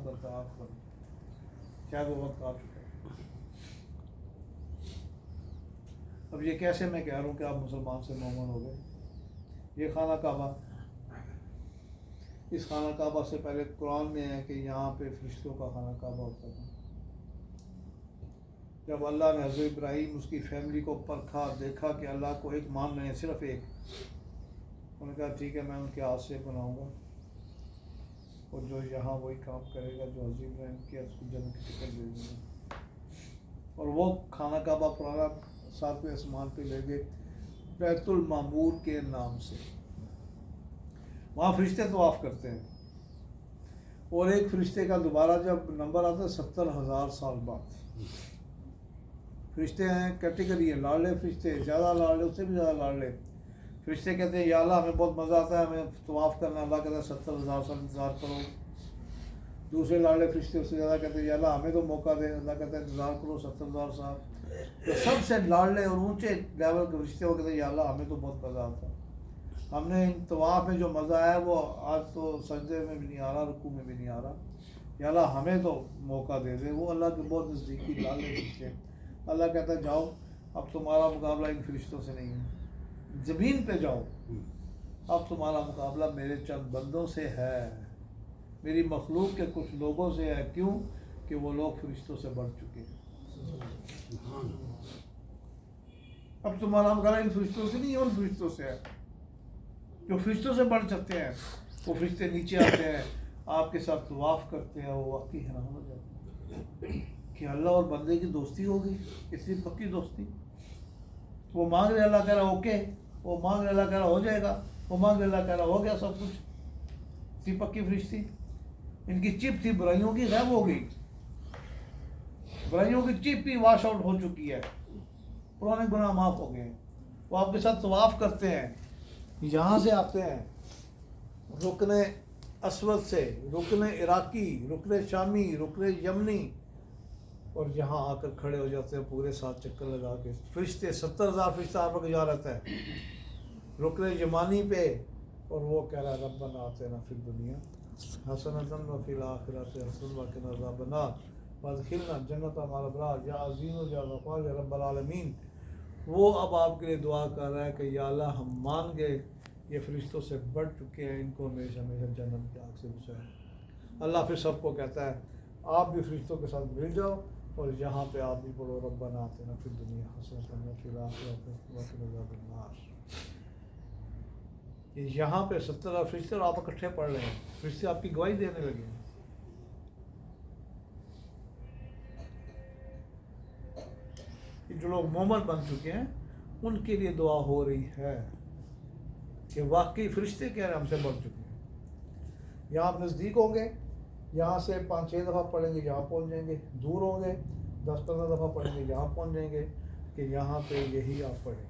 کرتا ہے آپ پر، شاید وہ وقت آ چکا ہے۔ اب یہ کیسے میں کہہ رہا ہوں کہ آپ مسلمان سے مومن ہو گئے؟ یہ خانہ کعبہ، اس خانہ کعبہ سے پہلے قرآن میں ہے کہ یہاں پہ فرشتوں کا خانہ کعبہ ہوتا تھا۔ جب اللہ نے حضرت ابراہیم اس کی فیملی کو پرکھا، دیکھا کہ اللہ کو ایک مان رہے ہیں، صرف ایک، انہوں نے کہا ٹھیک ہے میں ان کے ہاتھ سے بناؤں گا، اور جو یہاں وہی کام کرے گا جو حضرت ابراہیم کیا، اس کو جنت کی ٹکٹ دے دیں گا۔ اور وہ خانہ کعبہ پرانا ساتویں آسمان پہ لے گئے بیت المعمور کے نام سے، وہاں فرشتے طواف کرتے ہیں، اور ایک فرشتے کا دوبارہ جب نمبر آتا ہے 70,000 سال بعد۔ فرشتے ہیں کیٹیگری ہے، لاڑلے فرشتے، زیادہ لاڑلے، اس سے بھی زیادہ لاڑلے فرشتے کہتے ہیں یا اللہ ہمیں بہت مزہ آتا ہے ہمیں طواف کرنا، اللہ کہتا ہے 70,000 سال انتظار کرو۔ دوسرے لاڑلے فرشتے اس سے زیادہ کہتے ہیں یا اللہ ہمیں تو موقع دے، اللہ کہتا ہے انتظار کرو 70,000 سال۔ تو سب سے لاڑلے اور اونچے لیول کے فرشتے وہ کہتے ہیں یا اللہ ہمیں تو بہت مزہ آتا ہے، ہم نے ان طواف میں جو مزہ آیا وہ آج تو سجدے میں بھی نہیں آ رہا، رکوع میں بھی نہیں آ رہا، یا اللہ ہمیں تو موقع دے دے۔ وہ اللہ کے بہت نزدیکی لاڑلے فرشتے۔ اللہ کہتا ہے جاؤ اب تمہارا مقابلہ ان فرشتوں سے نہیں ہے، زمین پہ جاؤ، اب تمہارا مقابلہ میرے چند بندوں سے ہے، میری مخلوق کے کچھ لوگوں سے ہے۔ کیوں کہ وہ لوگ فرشتوں سے بڑھ چکے ہیں۔ اب تمہارا مقابلہ ان فرشتوں سے نہیں ہے، ان فرشتوں سے ہے جو فرشتوں سے بڑھ سکتے ہیں۔ وہ فرشتے نیچے آتے ہیں، آپ کے ساتھ طواف کرتے ہیں، وہ واقعی حیران ہو جاتے ہیں کہ اللہ اور بندے کی دوستی ہو گئی، اتنی پکی دوستی۔ وہ مانگ رہے، اللہ کہہ رہا اوکے، وہ مانگ رہے، اللہ کہہ رہا ہو جائے گا، وہ مانگ رہے، اللہ کہہ رہا ہو گیا سب کچھ۔ اتنی پکی فرشتی، ان کی چپ تھی برائیوں کی غائب ہو گئی، برائیوں کی چپ بھی واش آؤٹ ہو چکی ہے، پرانے گناہ معاف ہو گئے ہیں۔ وہ آپ کے ساتھ طواف کرتے ہیں، یہاں سے آتے ہیں رکن اسود سے، رکن عراقی، رکن شامی، رکن یمنی، اور یہاں آ کر کھڑے ہو جاتے ہیں پورے 7 چکر لگا کے۔ فرشتے 70,000 فرشتہ آپ کا جا رہتا ہے رکن یمانی پہ، اور وہ کہہ رہا ہے ربنا آتنا فی الدنیا حسنۃ وفی الآخرۃ حسنۃ وقنا عذاب النار وادخلنا جنت مع الابرار یا عظیم یا غفار یا رب العالمین۔ وہ اب آپ کے لیے دعا کر رہا ہے کہ یا اللہ ہم مان گئے، یہ فرشتوں سے بڑھ چکے ہیں، ان کو ہمیشہ ہمیشہ جنت کی آگ سے بچائے۔ اللہ پھر سب کو کہتا ہے آپ بھی فرشتوں کے ساتھ مل جاؤ، اور یہاں پہ آپ بھی پڑھو ربنا آتنا فی الدنیا حسنۃ وفی الآخرۃ وقنا عذاب النار۔ یہاں پہ 70 فرشتے اور آپ اکٹھے پڑھ رہے ہیں، فرشتے آپ کی گواہی دینے لگے ہیں۔ جو لوگ مومن بن چکے ہیں ان کے لیے دعا ہو رہی ہے کہ واقعی فرشتے کہہ رہے ہیں ہم سے بڑھ چکے ہیں۔ یہاں آپ نزدیک ہوں گے، یہاں سے 5-6 دفعہ پڑھیں گے یہاں پہنچ جائیں گے، دور ہوں گے 10-15 دفعہ پڑھیں گے یہاں پہنچ جائیں گے، کہ یہاں پہ یہی آپ پڑھیں۔